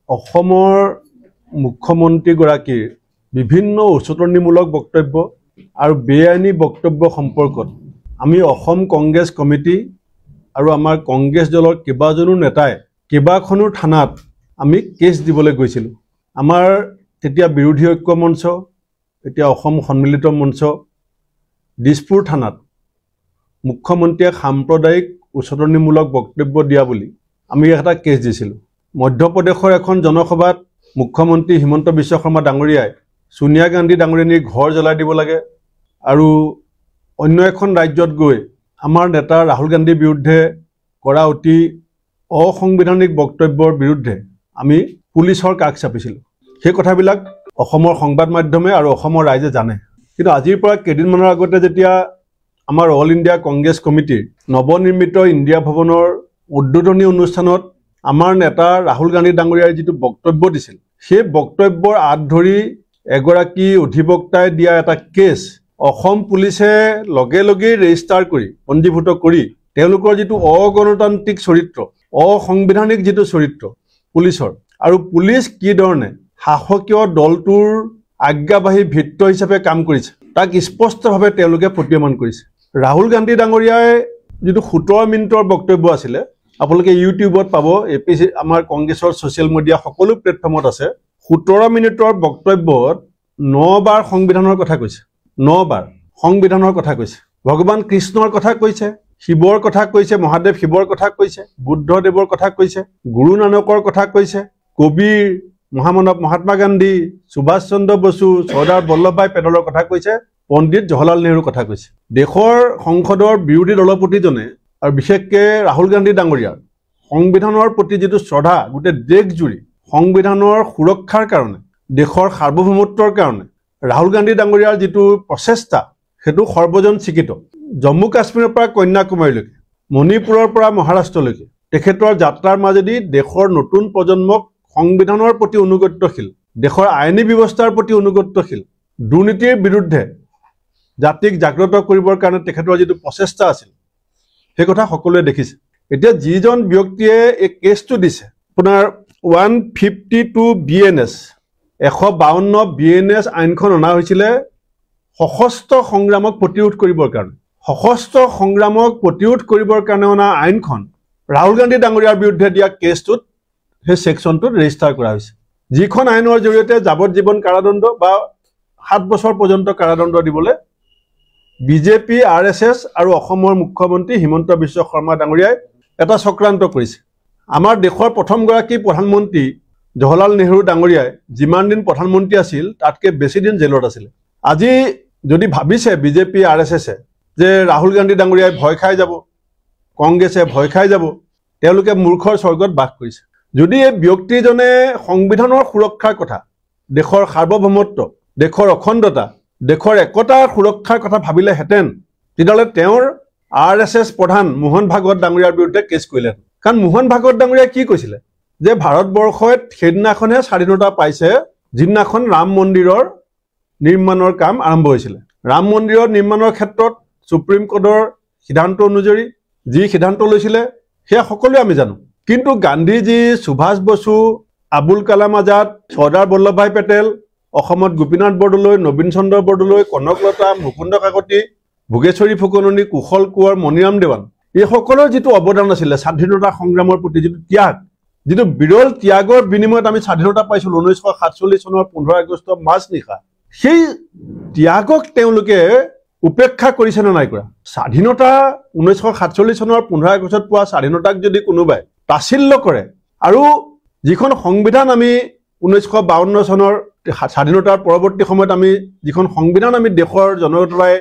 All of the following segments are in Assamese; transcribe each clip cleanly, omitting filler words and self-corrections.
অসমৰ মুখ্যমন্ত্ৰীগৰাকীৰ বিভিন্ন উচতনিমূলক বক্তব্য আৰু বেআইনী বক্তব্য সম্পৰ্কত আমি অসম কংগ্ৰেছ কমিটি আৰু আমাৰ কংগ্ৰেছ দলৰ কেইবাজনো নেতাই কেইবাখনো থানাত আমি কেছ দিবলৈ গৈছিলোঁ। আমাৰ তেতিয়া বিৰোধী ঐক্য মঞ্চ, এতিয়া অসম সন্মিলিত মঞ্চ, দিছপুৰ থানাত মুখ্যমন্ত্ৰীয়ে সাম্প্ৰদায়িক উচতনিমূলক বক্তব্য দিয়া বুলি আমি এটা কেছ দিছিলোঁ। মধ্যপ্ৰদেশৰ এখন জনসভাত মুখ্যমন্ত্ৰী হিমন্ত বিশ্ব শৰ্মা ডাঙৰীয়াই সোনিয়া গান্ধী ডাঙৰীয়ানীৰ ঘৰ জ্বলাই দিব লাগে আৰু অন্য এখন ৰাজ্যত গৈ আমাৰ নেতা ৰাহুল গান্ধীৰ বিৰুদ্ধে কৰা অতি অসাংবিধানিক বক্তব্যৰ বিৰুদ্ধে আমি পুলিচৰ কাষ চাপিছিলোঁ। সেই কথাবিলাক অসমৰ সংবাদ মাধ্যমে আৰু অসমৰ ৰাইজে জানে। কিন্তু আজিৰ পৰা কেইদিনমানৰ আগতে যেতিয়া আমাৰ অল ইণ্ডিয়া কংগ্ৰেছ কমিটিৰ নৱনিৰ্মিত ইণ্ডিয়া ভৱনৰ উদ্বোধনী অনুষ্ঠানত আমাৰ নেতা ৰাহুল গান্ধী ডাঙৰীয়াৰ যিটো বক্তব্য দিছিল, সেই বক্তব্যৰ আঁত ধৰি এগৰাকী অধিবক্তাই দিয়া এটা কেছ অসম পুলিচে লগে লগেই ৰেজিষ্টাৰ কৰি পঞ্জীভূত কৰি তেওঁলোকৰ যিটো অগণতান্ত্ৰিক চৰিত্ৰ, অসাংবিধানিক যিটো চৰিত্ৰ পুলিচৰ, আৰু পুলিচ কি ধৰণে শাসকীয় দলটোৰ আজ্ঞাবাহী ভিত্ত হিচাপে কাম কৰিছে তাক স্পষ্টভাৱে তেওঁলোকে প্ৰতীয়মান কৰিছে। ৰাহুল গান্ধী ডাঙৰীয়াই যিটো 17 মিনিটৰ বক্তব্য আছিলে, আপোনালোকে ইউটিউবত পাব, এপিচি আমাৰ কংগ্ৰেছৰ ছ'চিয়েল মিডিয়া সকলো প্লেটফৰ্মত আছে। 17 মিনিটৰ বক্তব্যত 9 বাৰ সংবিধানৰ কথা কৈছে, 9 বাৰ সংবিধানৰ কথা কৈছে, ভগৱান কৃষ্ণৰ কথা কৈছে, শিৱৰ কথা কৈছে, মহাদেৱ শিৱৰ কথা কৈছে, বুদ্ধদেৱৰ কথা কৈছে, গুৰু নানকৰ কথা কৈছে, কবিৰ, মহামানৱ মহাত্মা গান্ধী, সুভাষ চন্দ্ৰ বসু, চৰ্দাৰ বল্লভভাই পেটেলৰ কথা কৈছে, পণ্ডিত জৱাহৰলাল নেহৰুৰ কথা কৈছে। দেশৰ সংসদৰ বিৰোধী দলপতিজনে আৰু বিশেষকৈ ৰাহুল গান্ধী ডাঙৰীয়াৰ সংবিধানৰ প্ৰতি যিটো শ্ৰদ্ধা গোটেই দেশজুৰি, সংবিধানৰ সুৰক্ষাৰ কাৰণে, দেশৰ সাৰ্বভৌমত্বৰ কাৰণে ৰাহুল গান্ধী ডাঙৰীয়াৰ যিটো প্ৰচেষ্টা সেইটো সৰ্বজন স্বীকৃত। জম্মু কাশ্মীৰৰ পৰা কন্যাকুমাৰীলৈকে, মণিপুৰৰ পৰা মহাৰাষ্ট্ৰলৈকে তেখেতৰ যাত্ৰাৰ মাজেদি দেশৰ নতুন প্ৰজন্মক সংবিধানৰ প্ৰতি অনুগত্যশীল, দেশৰ আইনী ব্যৱস্থাৰ প্ৰতি অনুগত্যশীল, দুৰ্নীতিৰ বিৰুদ্ধে জাতিক জাগ্ৰত কৰিবৰ কাৰণে তেখেতৰ যিটো প্ৰচেষ্টা আছিল সেই কথা সকলোৱে দেখিছে। এতিয়া যিজন ব্যক্তিয়ে এই কেছটো দিছে, আপোনাৰ 152 BNS 152 BNS আইনখন অনা হৈছিলে সশস্ত্ৰ সংগ্ৰামক প্ৰতিৰোধ কৰিবৰ কাৰণে। সশস্ত্ৰ সংগ্ৰামক প্ৰতিৰোধ কৰিবৰ কাৰণে অনা আইনখন ৰাহুল গান্ধী ডাঙৰীয়াৰ বিৰুদ্ধে দিয়া কেছটোত সেই ছেকশ্যনটোত ৰেজিষ্টাৰ কৰা হৈছে, যিখন আইনৰ জৰিয়তে যাৱজ্জীৱন কাৰাদণ্ড বা 7 বছৰ পৰ্যন্ত কাৰাদণ্ড দিবলৈ বিজেপি, RSS আৰু অসমৰ মুখ্যমন্ত্ৰী হিমন্ত বিশ্ব শৰ্মা ডাঙৰীয়াই এটা চক্ৰান্ত কৰিছে। আমাৰ দেশৰ প্ৰথমগৰাকী প্ৰধানমন্ত্ৰী জৱাহৰলাল নেহৰু ডাঙৰীয়াই যিমান দিন প্ৰধানমন্ত্ৰী আছিল তাতকৈ বেছি দিন জেলত আছিলে। আজি যদি ভাবিছে বিজেপি, RSSে যে ৰাহুল গান্ধী ডাঙৰীয়াই ভয় খাই যাব, কংগ্ৰেছে ভয় খাই যাব, তেওঁলোকে মূৰ্খৰ স্বৰ্গত বাস কৰিছে। যদি এই ব্যক্তিজনে সংবিধানৰ সুৰক্ষাৰ কথা, দেশৰ সাৰ্বভৌমত্ব, দেশৰ অখণ্ডতা, দেশৰ একতাৰ সুৰক্ষাৰ কথা ভাবিলেহেঁতেন, তেতিয়াহ'লে তেওঁৰ RSS প্ৰধান মোহন ভাগৱত ডাঙৰীয়াৰ বিৰুদ্ধে কেছ কৰিলেহেঁতেন। কাৰণ মোহন ভাগৱত ডাঙৰীয়াই কি কৈছিলে যে ভাৰতবৰ্ষত সেইদিনাখনহে স্বাধীনতা পাইছে যিদিনাখন ৰাম মন্দিৰৰ নিৰ্মাণৰ কাম আৰম্ভ হৈছিলে। ৰাম মন্দিৰৰ নিৰ্মাণৰ ক্ষেত্ৰত সুপ্ৰিম কোৰ্টৰ সিদ্ধান্ত অনুযায়ী যি সিদ্ধান্ত লৈছিলে সেয়া সকলোৱে আমি জানো। কিন্তু গান্ধীজী, সুভাষ বসু, আবুল কালাম আজাদ, চৰ্দাৰ বল্লভভাই পেটেল, অসমত গোপীনাথ বৰদলৈ, নবীন চন্দ্ৰ বৰদলৈ, কনকলতা, মুকুন্দ কাকতি, ভোগেশ্বৰী ফুকননী, কুশল কোঁৱৰ, মণিৰাম দেৱান, এইসকলৰ যিটো অৱদান আছিলে স্বাধীনতা সংগ্ৰামৰ প্ৰতি যিটো ত্যাগ, যিটো বিৰল ত্যাগৰ বিনিময়ত আমি স্বাধীনতা পাইছিলোঁ 1947 চনৰ 15 আগষ্ট মাজনিশা, সেই ত্যাগক তেওঁলোকে উপেক্ষা কৰিছে নে নাই কৰা? স্বাধীনতা 1947 চনৰ 15 আগষ্টত পোৱা স্বাধীনতাক যদি কোনোবাই তাচিল্য কৰে আৰু যিখন সংবিধান আমি 1952 চনৰ স্বাধীনতাৰ পৰৱৰ্তী সময়ত আমি যিখন সংবিধান আমি দেশৰ জনতাই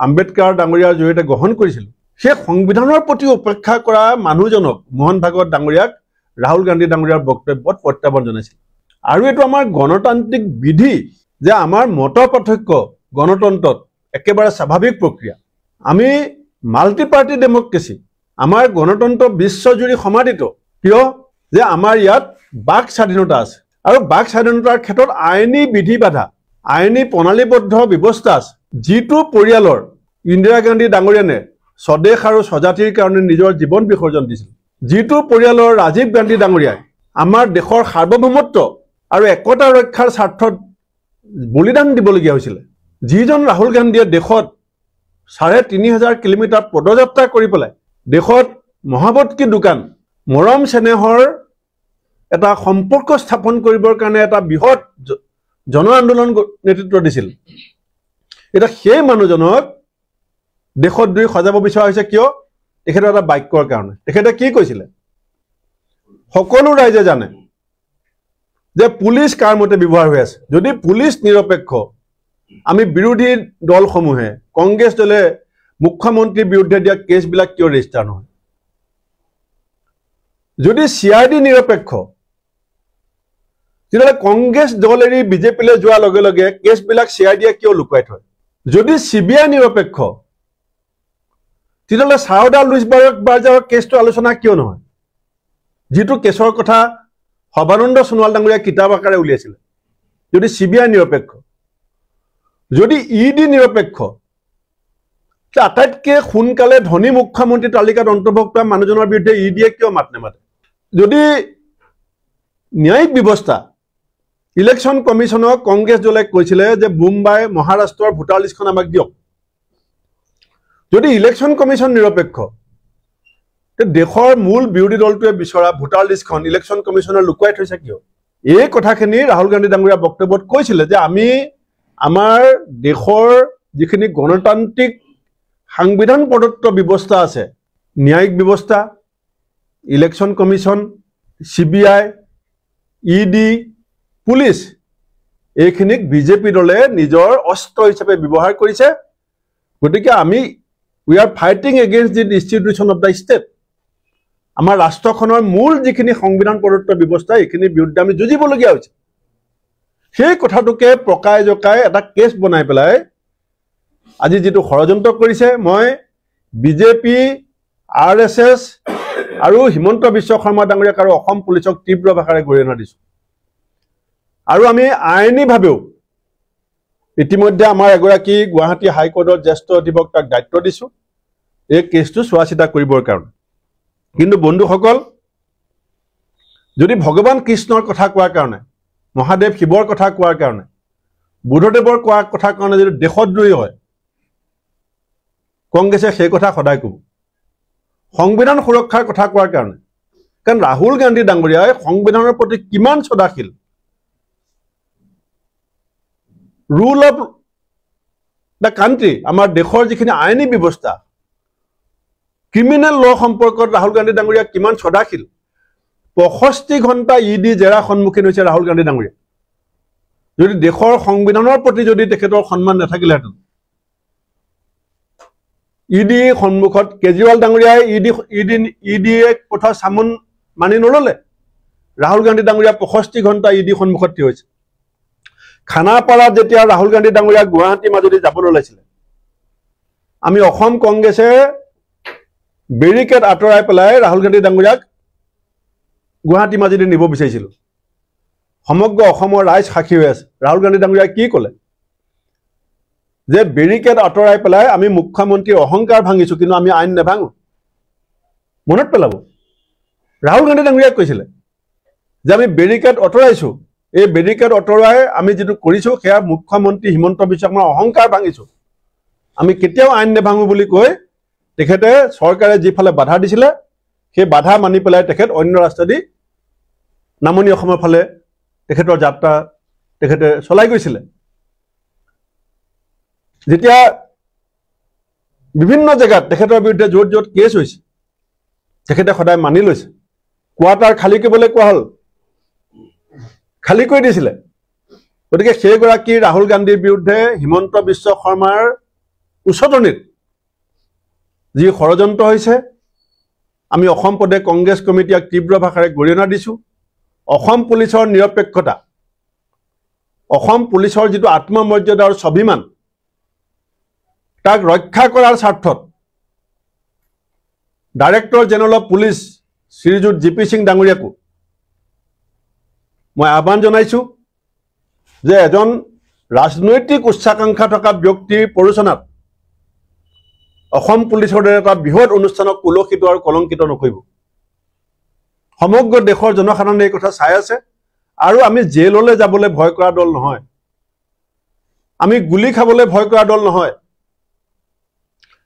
আম্বেদকাৰ ডাঙৰীয়াৰ জৰিয়তে গ্ৰহণ কৰিছিলোঁ, সেই সংবিধানৰ প্ৰতি উপেক্ষা কৰা মানুহজনক মোহন ভাগৱত ডাঙৰীয়াক ৰাহুল গান্ধী ডাঙৰীয়াৰ বক্তব্যত প্ৰত্যাহ্বান জনাইছিল। আৰু এইটো আমাৰ গণতান্ত্ৰিক বিধি যে আমাৰ মত পাৰ্থক্য গণতন্ত্ৰত একেবাৰে স্বাভাৱিক প্ৰক্ৰিয়া। আমি মাল্টি পাৰ্টি ডেমক্ৰেচি, আমাৰ গণতন্ত্ৰ বিশ্বজুৰি সমাদিত। কিয়? যে আমাৰ ইয়াত বাক স্বাধীনতা আছে আৰু বাক স্বাধীনতাৰ ক্ষেত্ৰত আইনী বিধি বাধা, আইনী প্ৰণালীবদ্ধ ব্যৱস্থা আছে। যিটো পৰিয়ালৰ ইন্দিৰা গান্ধী ডাঙৰীয়ানে স্বদেশ আৰু স্বজাতিৰ কাৰণে নিজৰ জীৱন বিসৰ্জন দিছিল, যিটো পৰিয়ালৰ ৰাজীৱ গান্ধী ডাঙৰীয়াই আমাৰ দেশৰ সাৰ্বভৌমত্ব আৰু একতা ৰক্ষাৰ স্বাৰ্থত বলিদান দিবলগীয়া হৈছিল যিজন ৰাহুল গান্ধীয়ে দেশত ৩,৫০০ কিলোমিটাৰ পদযাত্ৰা কৰি পেলাই দেশত মহাবতী দোকান মৰম চেনেহৰ এটা সম্পৰ্ক স্থাপন কৰিবৰ কাৰণে এটা বৃহৎ জন আন্দোলন নেতৃত্ব দিছিল এটা সেই মানুহজনক দেশত দুই সজাব বিচৰা হৈছে কিয় তেখেতৰ এটা বাক্যৰ কাৰণে তেখেতে কি কৈছিলে সকলো ৰাইজে জানে যে পুলিচ কাৰ মতে ব্যৱহাৰ হৈ আছে যদি পুলিচ নিৰপেক্ষ আমি বিৰোধী দলসমূহে কংগ্ৰেছ দলে মুখ্যমন্ত্ৰীৰ বিৰুদ্ধে দিয়া কেছবিলাক কিয় ৰেজিষ্টাৰ নহয় যদি CID নিৰপেক্ষ তেতিয়াহ'লে কংগ্ৰেছ দল এৰি বিজেপিলৈ যোৱাৰ লগে লগে কেছবিলাক CIDয়ে কিয় লুকুৱাই থয় যদি CBI নিৰপেক্ষ তেতিয়াহ'লে সাউদা লুইচ বাৰ্জাৰৰ কেছটো আলোচনা কিয় নহয় যিটো কেছৰ কথা সৰ্বানন্দ সোণোৱাল ডাঙৰীয়া কিতাপ আকাৰে উলিয়াইছিল যদি CBI নিৰপেক্ষ যদি ED নিৰপেক্ষ আটাইতকৈ সোনকালে ধনী মুখ্যমন্ত্ৰী তালিকাত অন্তৰ্ভুক্ত মানুহজনৰ বিৰুদ্ধে EDয়ে কিয় মাত নেমাতে যদি ন্যায়িক ব্যৱস্থা ইলেকশ্যন কমিশনক কংগ্ৰেছ দলে কৈছিলে যে মুম্বাই মহাৰাষ্ট্ৰৰ ভোটাৰ লিষ্টখন আমাক দিয়ক যদি ইলেকশ্যন কমিশন নিৰপেক্ষ দেশৰ মূল বিৰোধী দলটোৱে বিচৰা ভোটাৰ লিষ্টখন ইলেকশ্যন কমিশনে লুকুৱাই থৈছে কিয় এই কথাখিনি ৰাহুল গান্ধী ডাঙৰীয়া বক্তব্যত কৈছিলে যে আমি আমাৰ দেশৰ যিখিনি গণতান্ত্ৰিক সাংবিধান প্ৰদত্ত ব্যৱস্থা আছে ন্যায়িক ব্যৱস্থা election commission CBI ED police এইখিনিক বিজেপি দলে নিজৰ অস্ত্ৰ হিচাপে ব্যৱহাৰ কৰিছে গতিকে আমি we are fighting against the institution of the state আমাৰ ৰাষ্ট্ৰখনৰ মূল যিখিনি সংবিধান প্ৰদত্ত ব্যৱস্থা এইখিনিৰ বিৰুদ্ধে আমি যুঁজিবলগীয়া হৈছে সেই কথাটোকে প্ৰকাই জকাই এটা কেছ বনাই পেলাই আজি যিটো ষড়যন্ত্ৰ কৰিছে মই বিজেপি RSS আৰু হিমন্ত বিশ্ব শৰ্মা ডাঙৰীয়াক আৰু অসম পুলিচক তীব্ৰ ভাষাৰে গৰিহণা দিছোঁ আৰু আমি আইনীভাৱেও ইতিমধ্যে আমাৰ এগৰাকী গুৱাহাটী হাইকোৰ্টৰ জ্যেষ্ঠ অধিবক্তাক দায়িত্ব দিছোঁ এই কেছটো চোৱা চিতা কৰিবৰ কাৰণে কিন্তু বন্ধুসকল যদি ভগৱান কৃষ্ণৰ কথা কোৱাৰ কাৰণে মহাদেৱ শিৱৰ কথা কোৱাৰ কাৰণে বুদ্ধদেৱৰ কোৱাৰ কথা কাৰণে যদি দেশদ্ৰোহী হয় কংগ্ৰেছে সেই কথা সদায় ক'ব সংবিধান সুৰক্ষাৰ কথা কোৱাৰ কাৰণে কাৰণ ৰাহুল গান্ধী ডাঙৰীয়াই সংবিধানৰ প্ৰতি কিমান সদাশীল ৰুল অফ দ্য কাণ্ট্ৰি আমাৰ দেশৰ যিখিনি আইনী ব্যৱস্থা ক্ৰিমিনেল ল সম্পৰ্কত ৰাহুল গান্ধী ডাঙৰীয়া কিমান সদাশীল 65 ঘণ্টা ED জেৰা সন্মুখীন হৈছে ৰাহুল গান্ধী ডাঙৰীয়া যদি দেশৰ সংবিধানৰ প্ৰতি যদি তেখেতৰ সন্মান নাথাকিলেহেঁতেন ED সন্মুখত কেজৰিৱাল ডাঙৰীয়াই EDয়ে কথা চামন মানি নললে ৰাহুল গান্ধী ডাঙৰীয়া 65 ঘণ্টা ED সন্মুখত থিয় হৈছে খানাপাৰাত যেতিয়া ৰাহুল গান্ধী ডাঙৰীয়া গুৱাহাটী মাজদি যাবলৈ ওলাইছিলে আমি অসম কংগ্ৰেছে বেৰিকেড আঁতৰাই পেলাই ৰাহুল গান্ধী ডাঙৰীয়াক গুৱাহাটী মাজদি নিব বিচাৰিছিলোঁ সমগ্ৰ অসমৰ ৰাইজ সাক্ষী হৈ আছে ৰাহুল গান্ধী ডাঙৰীয়াই কি ক'লে যে বেৰিকেড আঁতৰাই পেলাই আমি মুখ্যমন্ত্ৰীৰ অহংকাৰ ভাঙিছোঁ কিন্তু আমি আইন নেভাঙো মনত পেলাব ৰাহুল গান্ধী ডাঙৰীয়াই কৈছিলে যে আমি বেৰিকেড আঁতৰাইছোঁ এই বেৰিকেড আঁতৰাই আমি যিটো কৰিছোঁ সেয়া মুখ্যমন্ত্ৰী হিমন্ত বিশ্ব শৰ্মাৰ অহংকাৰ ভাঙিছোঁ আমি কেতিয়াও আইন নেভাঙো বুলি কৈ তেখেতে চৰকাৰে যিফালে বাধা দিছিলে সেই বাধা মানি পেলাই তেখেত অন্য ৰাস্তাদি নামনি অসমৰ ফালে তেখেতৰ যাত্ৰা তেখেতে চলাই গৈছিলে যেতিয়া বিভিন্ন জেগাত তেখেতৰ বিৰুদ্ধে য'ত য'ত কেছ হৈছে তেখেতে সদায় মানি লৈছে কোৱাৰ্টাৰ খালী কৰিবলৈ কোৱা হ'ল খালী কৰি দিছিলে গতিকে সেইগৰাকী ৰাহুল গান্ধীৰ বিৰুদ্ধে হিমন্ত বিশ্ব শৰ্মাৰ উচতনিত যি ষড়যন্ত্ৰ হৈছে আমি অসম প্ৰদেশ কংগ্ৰেছ কমিটিক তীব্ৰ ভাষাৰে গৰিহণা দিছোঁ অসম পুলিচৰ নিৰপেক্ষতা অসম পুলিচৰ যিটো আত্মমৰ্যাদা আৰু স্বাভিমান তাক ৰক্ষা কৰাৰ স্বাৰ্থত director general of police Srijut GP Singh ডাঙৰীয়াকো মই আহ্বান জনাইছোঁ যে এজন ৰাজনৈতিক উচ্চাকাংক্ষা থকা ব্যক্তিৰ পৰিচালনাত অসম পুলিচৰ দৰে এটা বৃহৎ অনুষ্ঠানক কুলসিত আৰু কলংকিত নকৰিব সমগ্ৰ দেশৰ জনসাধাৰণে এই কথা চাই আছে আৰু আমি জেললৈ যাবলৈ ভয় কৰা দল নহয় আমি গুলি খাবলৈ ভয় কৰা দল নহয়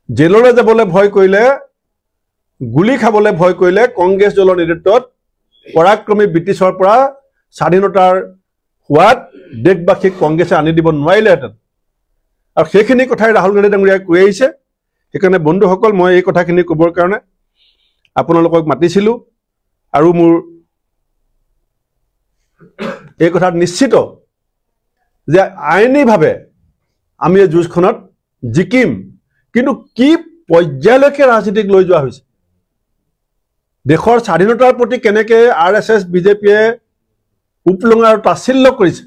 জেললৈ যাবলৈ ভয় কৰিলে গুলি খাবলৈ ভয় কৰিলে কংগ্ৰেছ দলৰ নেতৃত্বত পৰাক্ৰমী ব্ৰিটিছৰ পৰা স্বাধীনতাৰ সোৱাদ দেশবাসীক কংগ্ৰেছে আনি দিব নোৱাৰিলেহেঁতেন আৰু সেইখিনি কথাই ৰাহুল গান্ধী ডাঙৰীয়াই কৈ আহিছে সেইকাৰণে বন্ধুসকল মই এই কথাখিনি ক'বৰ কাৰণে আপোনালোকক মাতিছিলোঁ আৰু মোৰ এই কথাত নিশ্চিত যে আইনীভাৱে আমি এই যুঁজখনত জিকিম কিন্তু কি পৰ্যায়লৈকে ৰাজনীতিক লৈ যোৱা হৈছে দেশৰ স্বাধীনতাৰ প্ৰতি কেনেকৈ RSS বিজেপিয়ে উপলুঙা আৰু তাচ্ছিল্য কৰিছে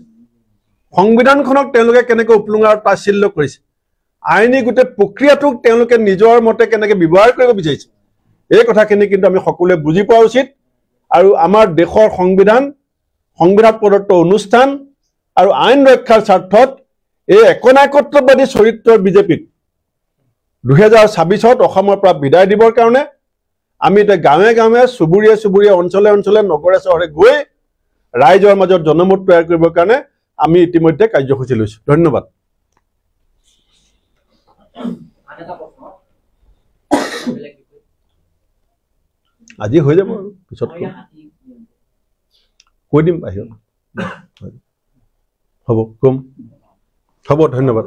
সংবিধানখনক তেওঁলোকে কেনেকৈ উপলুঙা আৰু তাচ্ছিল্য কৰিছে আইনী গোটেই প্ৰক্ৰিয়াটোক তেওঁলোকে নিজৰ মতে কেনেকৈ ব্যৱহাৰ কৰিব বিচাৰিছে এই কথাখিনি কিন্তু আমি সকলোৱে বুজি পোৱা উচিত আৰু আমাৰ দেশৰ সংবিধান প্ৰদত্ত অনুষ্ঠান আৰু আইন ৰক্ষাৰ স্বাৰ্থত এই একনায়কত্ববাদী চৰিত্ৰৰ বিজেপিক 2026ত অসমৰ পৰা বিদায় দিবৰ কাৰণে আমি এতিয়া গাঁৱে গাঁৱে চুবুৰীয়া অঞ্চলে অঞ্চলে নগৰে চহৰে গৈ ৰাইজৰ মাজত জনমত তৈয়াৰ কৰিবৰ কাৰণে আমি ইতিমধ্যে কাৰ্যসূচী লৈছোঁ ধন্যবাদ আজি হৈ যাব আৰু পিছত কৈ দিম বাহিৰত হ'ব কম হ'ব ধন্যবাদ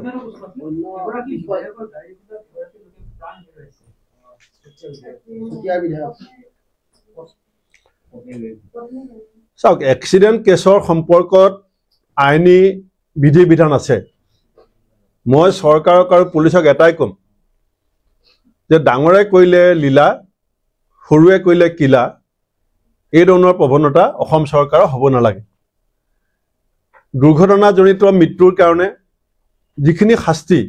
চাওক এক্সিডেণ্ট কেছৰ সম্পৰ্কত আইনী বিধি বিধান আছে মই চৰকাৰক আৰু পুলিচক এটাই ক'ম যে ডাঙৰে কৰিলে লীলা সৰুৱে কৰিলে কিলা এই ধৰণৰ প্ৰৱণতা অসম চৰকাৰৰ হ'ব নালাগে দুৰ্ঘটনাজনিত মৃত্যুৰ কাৰণে যিখিনি শাস্তি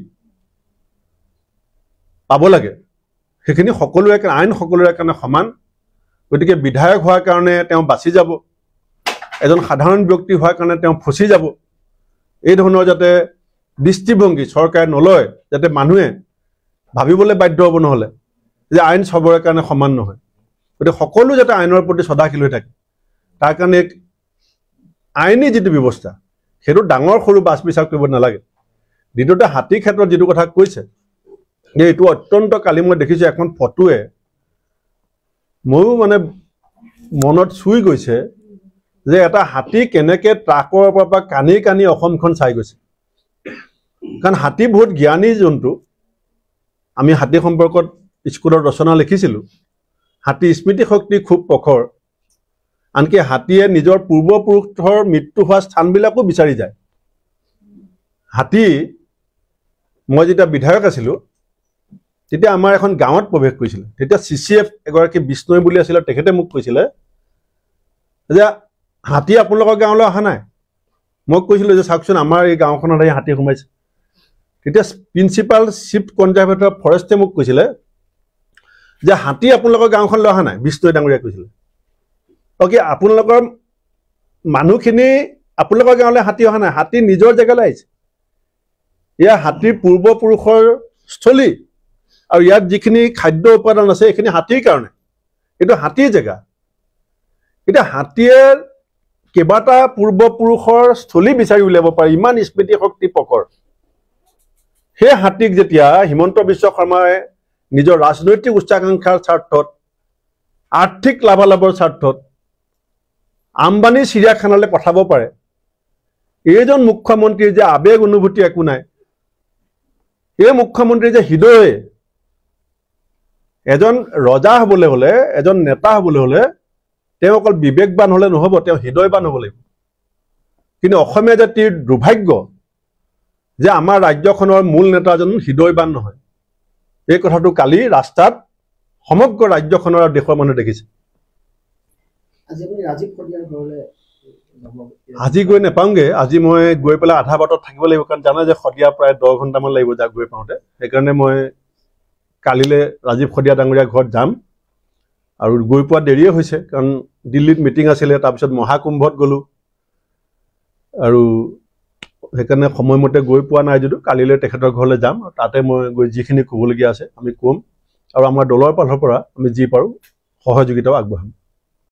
পাব লাগে সেইখিনি সকলোৰে আইন সকলোৰে কাৰণে সমান গতিকে বিধায়ক হোৱাৰ কাৰণে তেওঁ বাচি যাব এজন সাধাৰণ ব্যক্তি হোৱাৰ কাৰণে তেওঁ ফচি যাব এই ধৰণৰ যাতে দৃষ্টিভংগী চৰকাৰে নলয় যাতে মানুহে ভাবিবলৈ বাধ্য হ'ব নহ'লে যে আইন সবৰে কাৰণে সমান নহয় গতিকে সকলো যাতে আইনৰ প্ৰতি সদাশীল হৈ থাকে তাৰ কাৰণে আইনী যিটো ব্যৱস্থা সেইটো ডাঙৰ সৰু বাছ বিচাৰ কৰিব নালাগে দ্বিতীয়তে হাতীৰ ক্ষেত্ৰত যিটো কথা কৈছে যে এইটো অত্যন্ত কালি মই দেখিছোঁ এখন ফটোৱে ময়ো মানে মনত চুই গৈছে যে এটা হাতী কেনেকৈ ট্ৰাকৰ পৰা কানি কানি অসমখন চাই গৈছে কাৰণ হাতী বহুত জ্ঞানী জন্তু আমি হাতী সম্পৰ্কত স্কুলত ৰচনা লিখিছিলোঁ হাতী স্মৃতি শক্তি খুব প্ৰখৰ আনকি হাতীয়ে নিজৰ পূৰ্বপুৰুষৰ মৃত্যু হোৱা স্থানবিলাকো বিচাৰি যায় হাতী মই যেতিয়া বিধায়ক আছিলোঁ তেতিয়া আমাৰ এখন গাঁৱত প্ৰৱেশ কৰিছিলে তেতিয়া CCF এগৰাকী বিষ্ণৈ বুলি আছিলে তেখেতে মোক কৈছিলে যে হাতী আপোনালোকৰ গাঁৱলৈ অহা নাই মই কৈছিলোঁ যে চাওকচোন আমাৰ এই গাঁওখনত আহি হাতী সোমাইছে তেতিয়া প্ৰিন্সিপাল চিফ কনজাৰভেটৰ ফৰেষ্টে মোক কৈছিলে যে হাতী আপোনালোকৰ গাঁওখনলৈ অহা নাই বিষ্ণৈ ডাঙৰীয়া কৈছিলে অকে আপোনালোকৰ মানুহখিনি আপোনালোকৰ গাঁৱলৈ হাতী অহা নাই হাতী নিজৰ জেগালৈ আহিছে এয়া হাতীৰ পূৰ্বপুৰুষৰ স্থলী আৰু ইয়াত যিখিনি খাদ্য উপাদান আছে এইখিনি হাতীৰ কাৰণে এইটো হাতীৰ জেগা এতিয়া হাতীয়ে কেইবাটা পূৰ্বপুৰুষৰ স্থলী বিচাৰি উলিয়াব পাৰে ইমান স্মৃতি শক্তি প্ৰখৰ সেই হাতীক যেতিয়া হিমন্ত বিশ্ব শৰ্মাই নিজৰ ৰাজনৈতিক উচ্চাকাংক্ষাৰ স্বাৰ্থত আৰ্থিক লাভালাভৰ স্বাৰ্থত আম্বানী চিৰিয়াখানালৈ পঠাব পাৰে এইজন মুখ্যমন্ত্ৰীৰ যে আবেগ অনুভূতি একো নাই এই মুখ্যমন্ত্ৰীৰ যে হৃদয় এজন ৰজা হ'বলৈ হ'লে এজন নেতা হ'বলৈ হ'লে তেওঁ অকল বিবেকবান হ'লে নহ'ব তেওঁ হৃদয়বান হ'ব লাগিব কিন্তু অসমীয়া জাতিৰ দুৰ্ভাগ্য যে আমাৰ ৰাজ্যখনৰ মূল নেতাজন হৃদয়বান নহয় এই কথাটো কালি ৰাস্তাত সমগ্ৰ ৰাজ্যখনৰ আৰু দেশৰ মানুহে দেখিছে আজি গৈ নাপাওঁগৈ আজি মই গৈ পেলাই আধা বাটত থাকিব লাগিব কাৰণ জানে যে শদিয়া প্ৰায় 10 ঘণ্টামান লাগিব যাক গৈ পাওঁতে সেইকাৰণে মই কালিলৈ ৰাজীৱ শদিয়া ডাঙৰীয়া ঘৰত যাম আৰু গৈ পোৱা দেৰিয়ে হৈছে কাৰণ দিল্লীত মিটিং আছিলে তাৰপিছত মহাকুম্ভত গ'লোঁ আৰু সেইকাৰণে সময়মতে গৈ পোৱা নাই যদিও কালিলৈ তেখেতৰ ঘৰলৈ যাম আৰু তাতে মই গৈ যিখিনি ক'বলগীয়া আছে আমি ক'ম আৰু আমাৰ দলৰ ফালৰ পৰা আমি যি পাৰোঁ সহযোগিতাও আগবঢ়াম